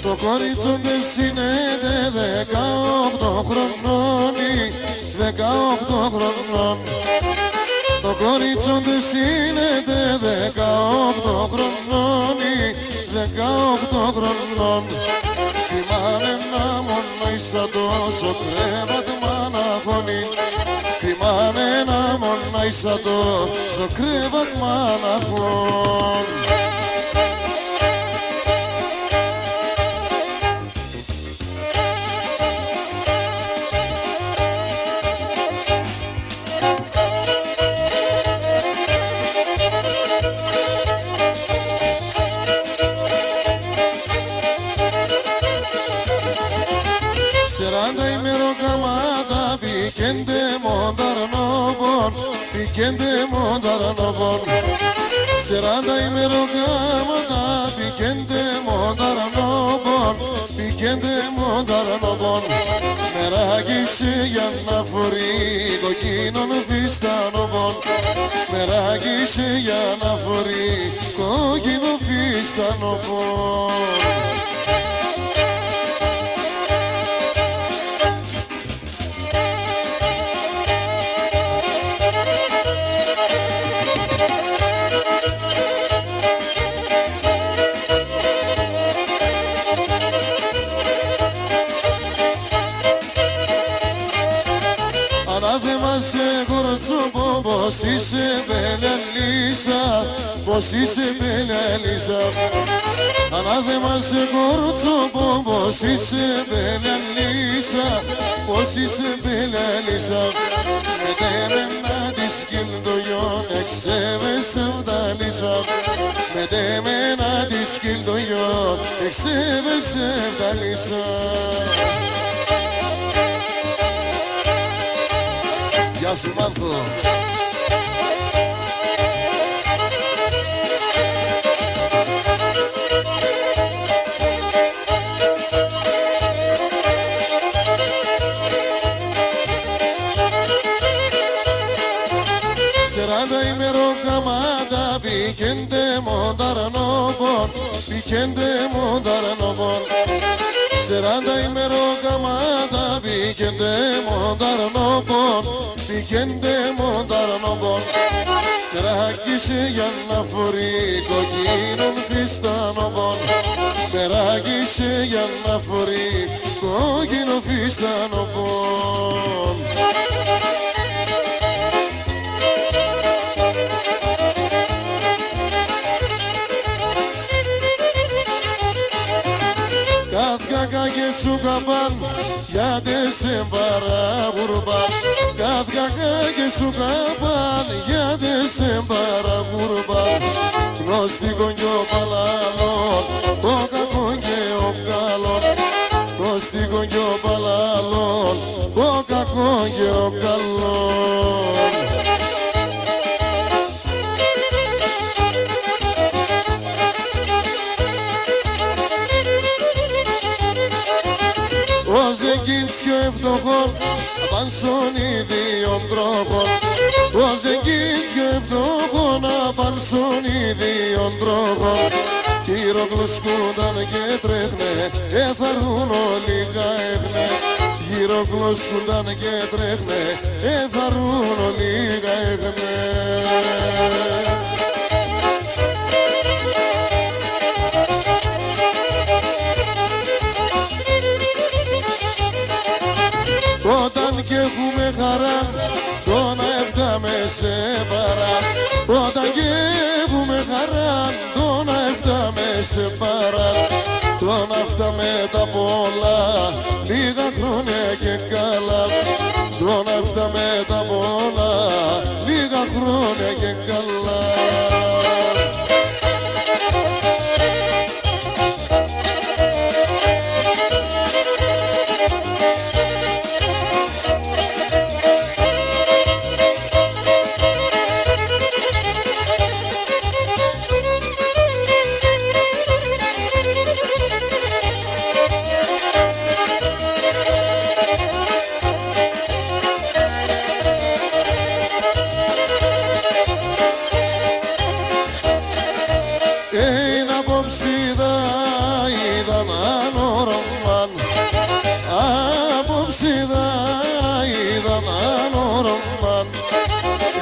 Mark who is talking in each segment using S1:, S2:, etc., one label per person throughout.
S1: Το κορίτσο της είναι 18 χρονών, 18 χρονών. Το κορίτσο της είναι 18 χρονών, 18 χρονών. Κρυμάνε ένα μονόησα τόσο κρέβατ μαναχώνει. Κρυμάνε ένα μονόησα τόσο κρέβατ μαναχώνει. Πικέντε μονταρνόβον, 40 ημεροκάματα. Πικέντε μονταρνόβον, πικέντε μονταρνόβον. Μεράγισε για να φορεί κοκκίνον φιστανόβον. Μεράγισε για να φορεί κοκκίνο φιστανόβον. Ανάθεμα σε κορτσόπο, πως είσαι μπελαλίσα, πως είσαι μπελαλίσα. Ανάθεμα σε κορτσόπο, πως είσαι μπελαλίσα, πως είσαι μπελαλίσα. Μετέμενα της κιλτογιόν, εξέβεσαι βδαλίσα. Μετέμενα της κιλτογιόν, εξέβεσαι βδαλίσα. Γεια σου Μάρθο. Σεράντα ημεροκαμάτα πικέντε μονταρνόβον, πικέντε μονταρνόβον. 40 ημεροκαμάτα πικέντε μονταρνόβον, πικέντε μονταρνόβον. Τεράκισε για να φορεί κοκκίνον φιστανόβον. Τεράκισε για να φορεί κοκκίνο φιστανόβον. Κάθκα και σου καπάν, γιατί σε παραγουρμπάν. Κάθκα και σου καπάν, γιατί σε παραγουρμπάν. Γνωστικό κι ο παλαλόν, το κακό και ο καλόν. Γνωστικό κι ο παλαλόν, το κακό και ο καλόν. Ως εγγύτς και ευτοχών, απάνσον ίδιων τρόχων. Ως εγγύτς και ευτοχών, απάνσον ίδιων τρόχων. Γυροκλωσκούνταν και τρέχνε, εθαρούν όλοι γαέχνε. Γυροκλωσκούνταν και τρέχνε, εθαρούν όλοι γαέχνε. Όταν κι έχουμε χαρά, το να έφταμε σε παρά. Όταν κι έχουμε χαρά, το να έφταμε σε παρά. Το να φτάμε τα πολλά, λίγα χρόνια και καλά. Το να φτάμε τα πολλά, λίγα χρόνια και καλά.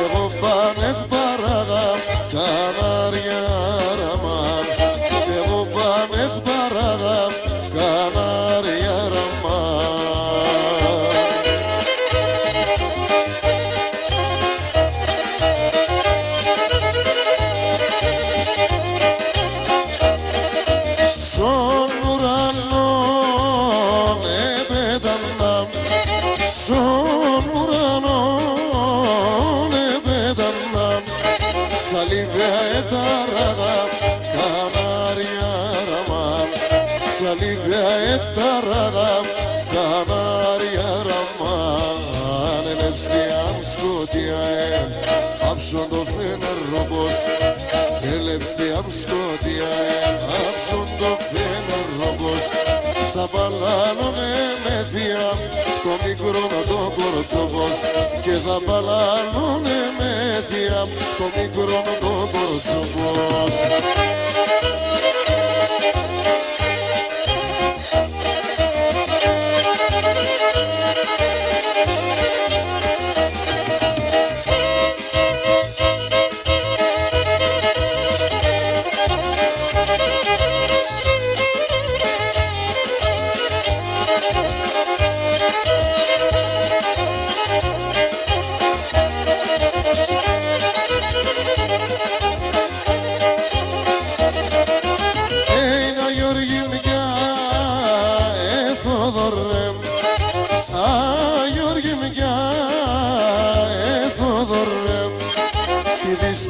S1: εγώ πάνε παράγα κανάρια ραμάν, εγώ πάνε παράγα κανάρια ραμάν. Στον ουρανό επέταννα, στον ουρανό επέταννα, στα λίγα ετάραγα κανάρια ραμάν, στα λίγα ετάραγα κανάρια ραμάν. Ελευθείαν σκοτία άψον το φένεροπος, ελευθείαν σκοτία άψον το φένεροπος. Θα παλάνουνε με θεία το μικρό να το κορτσοπός, και θα παλάνουνε με θεία το μικρό να το κορτσοπός.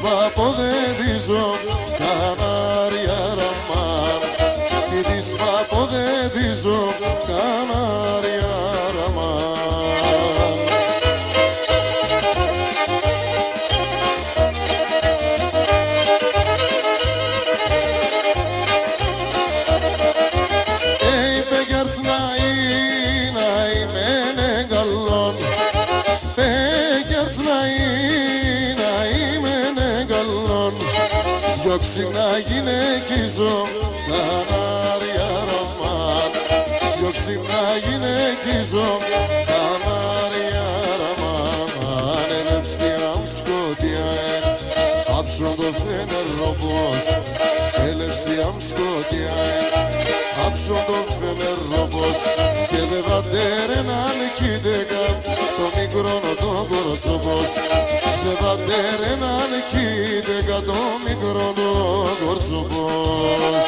S1: Παποδεδίζω κανάρια ραμάν, τι της παποδεδίζω κανάρια ραμάν. Πεγιάρτς να είμαι καλόν, πεγιάρτς να είμαι καλόν, διώξει να γυναικίζω κανάρια ραμάν, διώξει να γυναικίζω κανάρια ραμάν. Ελευθεία σκοτία άψον το φενεροπός, ελευθεία σκοτία άψον το φενεροπός, και δε βατέρεναν κοίτεγα το μικρό το κορτσοπός, δε βατέρεναν κοίτεγα το μικρό το κορτσοπός.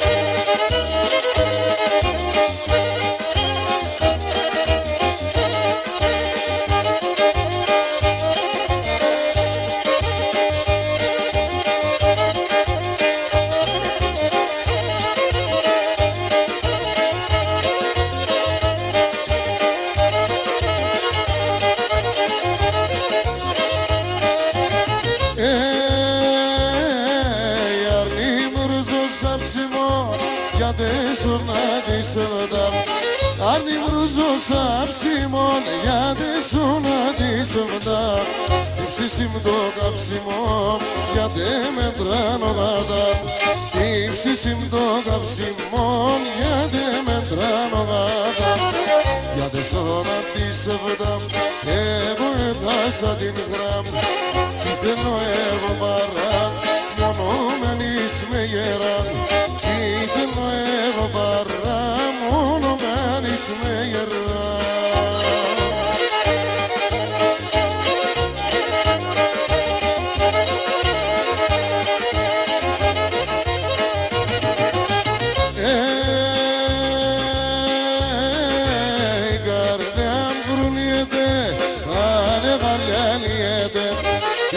S1: Άρνη βρούζω σαψιμόν, γιατί σου να της βδά, ύψισιμ το καψιμόν, γιατί με τρανοδάτα, ύψισιμ το καψιμόν, γιατί με τρανοδάτα. Γιατί σου να της βδά, εγώ έφτασα την γραμ, κι θέλω εγώ παράν, μόνο μένεις με γεράν, κι θέλω εγώ παράν, μόνο μένεις με γεράν. Η καρδιά μου βρουλιέται, κάνε γαλιαλιέται,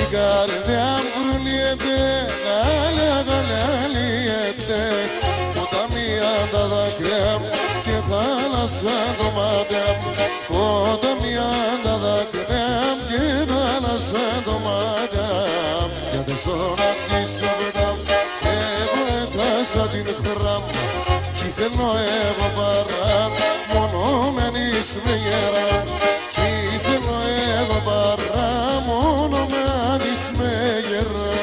S1: η καρδιά μου βρουλιέται, κάνε γαλιαλιέται, ποτάμια τα δάκρυα και θάλασσα το μάτια, ποτάμια τα δάκρυα και θάλασσα το μάτια. Γιατί σώνα της οβδά, εγώ έχασα την χτράμ, κι θέλω εγώ παρά, μόνο μένεις με γεράν, κι θέλω εγώ παρά, μόνο μένεις με γεράν.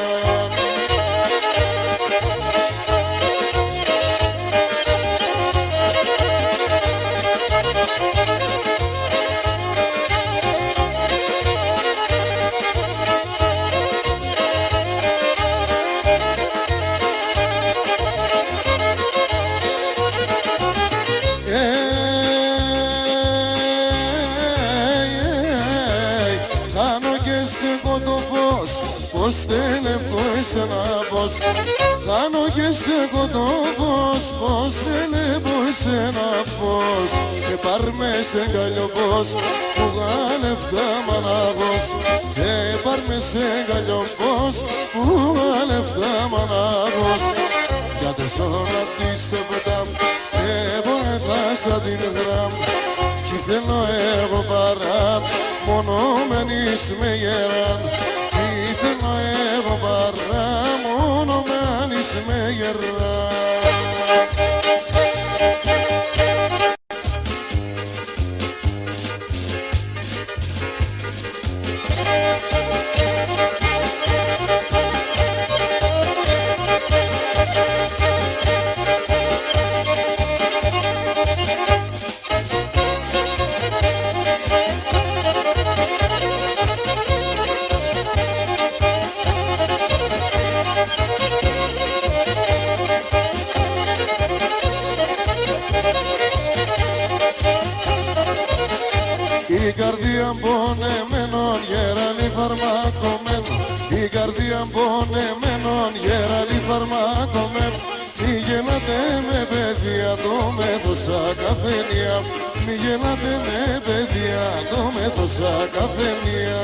S1: πώς, πως θέλευκό εσένα πως. Χάνω και στέκω το φως, πως θέλευκό εσένα πως. Και πάρ' με στεγκαλιό πως, που γάλευκα μανάγος. Και πάρ' με στεγκαλιό πως, που γάλευκα μανάγος. Για 4 της 7 εγώ έχασα την γραμ. Κι θέλω εγώ παρά, μόνο μένεις με γεράν. Κι θέλω εγώ παρά, μόνο μένεις με γεράν. Η καρδία πονεμένων γεραλή φαρμακωμένο. Η καρδία πονεμένων γεραλή φαρμακωμένο. Μη γελάτε με παιδιά, το μέδωσα καφενεία. Μη γελάτε με παιδιά, το μέδωσα καφενεία.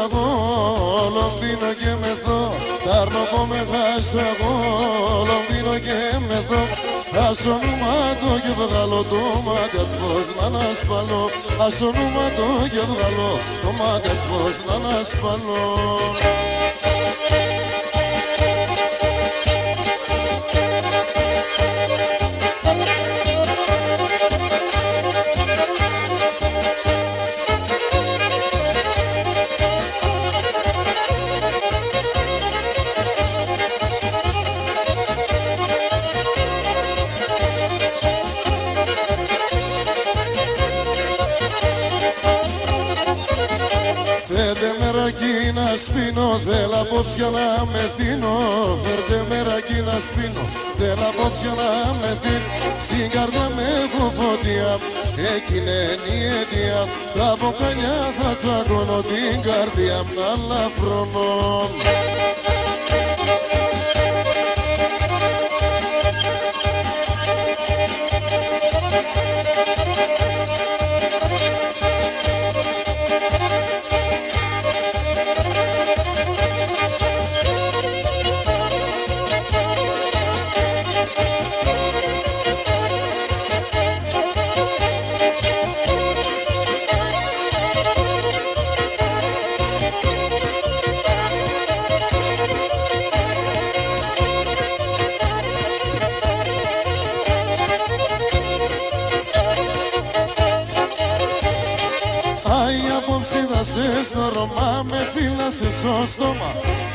S1: Εγώ Λονδίνο και μεθώ, Τάρνοβο με χάσα εγώ Λονδίνο και μεθώ. Ας όνομα το και βγάλω το μάτιας πως να ανασπαλώ. Ας όνομα το και βγάλω το μάτιας πως να ανασπαλώ. Μεράκι να σπίνω, θέλω απόψια να μεθύνω. Φέρτε μεράκι να σπίνω, θέλω απόψια να μεθύνω. Στην καρδιά με έχω φωτιά, εκείνη η αιτία. Τα μποκαλιά θα τσακώνω την καρδιά μ' άλλα φρονών. Στο Ρώμα με φύλασε στο στόμα.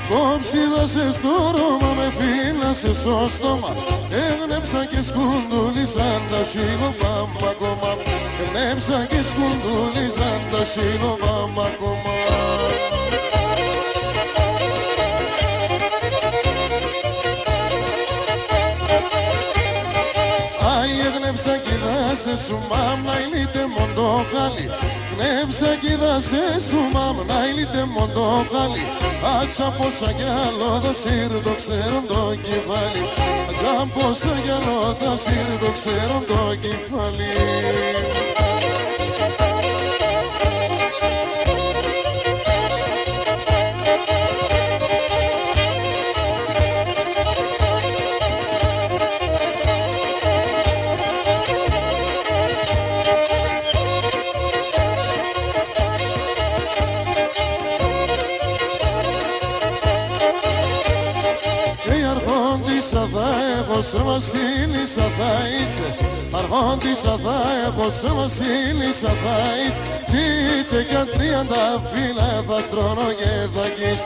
S1: Κόψιδασε στο Ρώμα με φύλασε στο στόμα. Έγνεψα και σκουντούλισαν τα σιγοβάμα κόμμα. Έγνεψα και σκουντούλισαν τα σιγοβάμα κόμμα. Έγνεψα κι δάσε σου μάμνα ηλίτε μοντό χάλι. Έγνεψα κι δάσε σου μάμνα ηλίτε μοντό χάλι. Άτσα πόσα κι άλλο θα σύρω το ξέρω το κεφάλι. Άτσα πόσα κι άλλο θα σύρω το ξέρω το κεφάλι. Σε βασίλισσα θα είσαι, αρχόντισσα θα έχω, σε βασίλισσα θα είσαι. Ζήτσε κι 30 φύλλα θα στρώνω και θα αγγείς.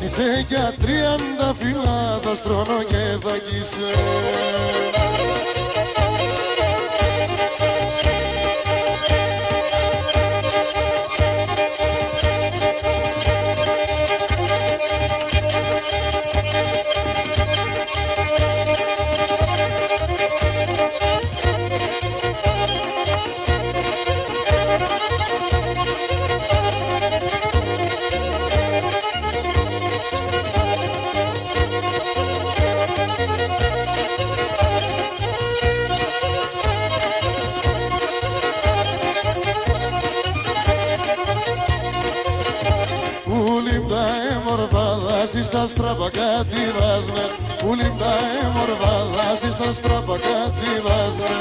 S1: Ζήτσε κι 30 φύλλα θα στρώνω και θα αγγείς. λιμπτά έμορφα δάση στα στραπα κάτι βάζμε. Που λιμπτά έμορφα δάση στα στραπα κάτι βάζμε.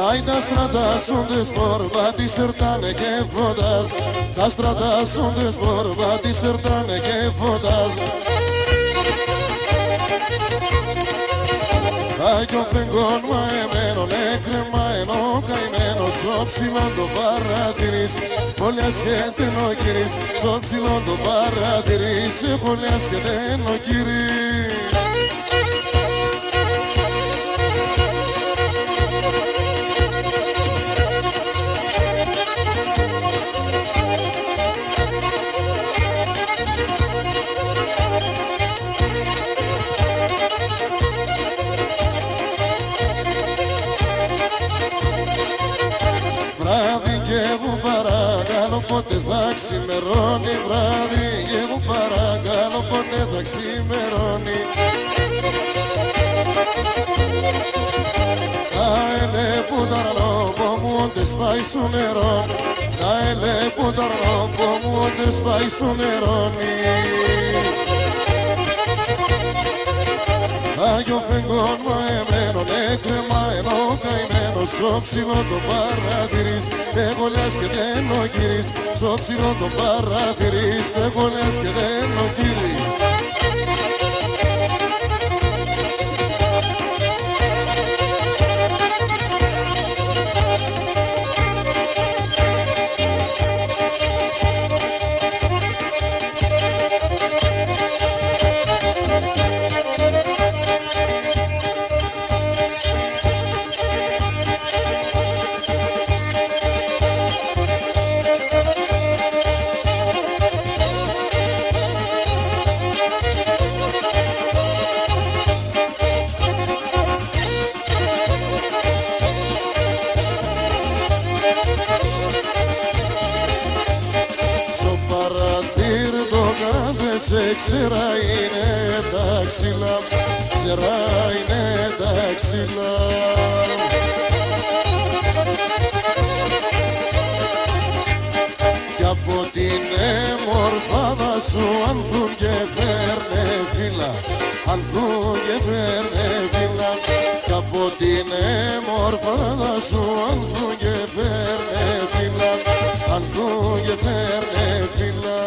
S1: Άι τα στρατάσσοντες πόρβα τη σερτάνε και φωτάς. Τα στρατάσσοντες πόρβα τη σερτάνε και φωτάς. Κι ο φεγγόν μαεμένον έκρεμαενο καημένος. Στο ψηλόν το παρατηρείς, πολύ ασχέτεν ο κύρις. Στο ψηλόν το παρατηρείς, πολύ ασχέτεν ο κύρις. Βράδυ και εγώ παρακαλώ πότε θα ξημερώνει. Βράδυ και εγώ παρακαλώ πότε θα ξημερώνει. Τα ελέπου τα ρλόπο μου όντες πάει σου νερώνει. Τα ελέπου τα ρλόπο μου όντες πάει σου νερώνει. Άγιο φεγγόν μαεμένον έκρεμαενο καημένος. Στο ψηλό το παρατηρείς, εγώ λες και δεν ο κύρις. Στο ψηλό το παρατηρείς, εγώ λες και δεν ο κύρις. Ξέρα είναι τα ξύλα, ξέρα είναι τα ξύλα. Κι από την έμορφάδα σου ανθούν και φέρνε φύλλα, ανθούν και φέρνε φύλλα. Κι από την έμορφάδα σου ανθούν και φέρνε φύλλα, ανθούν και φέρνε φύλλα.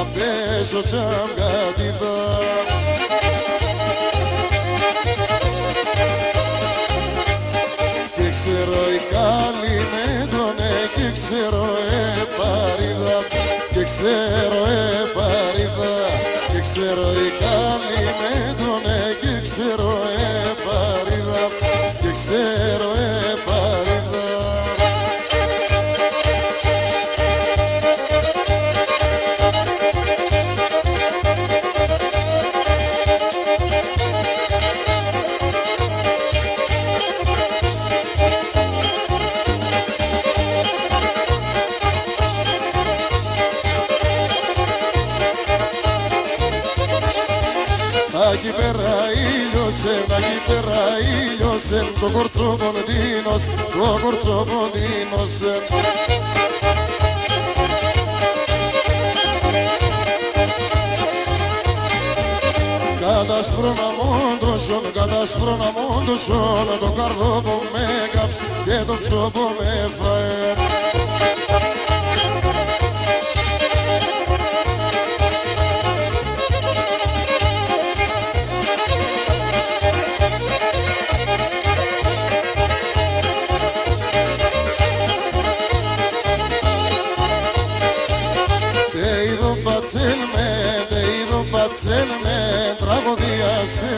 S1: Απέσω τσαμπατίδα. Και ξέρω η καλή με τον και ξέρω επαρίδα. Και ξέρω επαρίδα. Και ξέρω η καλή με τον και ξέρω επαρίδα. Και ξέρω επαρίδα. Εκεί πέρα ήλιωσε το κορτσοποντίνος, το κορτσοποντίνος. Κατασπρώνα μόντωσον, το καρδόπο με κάψει και το ψωμό με φαέ. Te ido pacelme, τραγωδία σε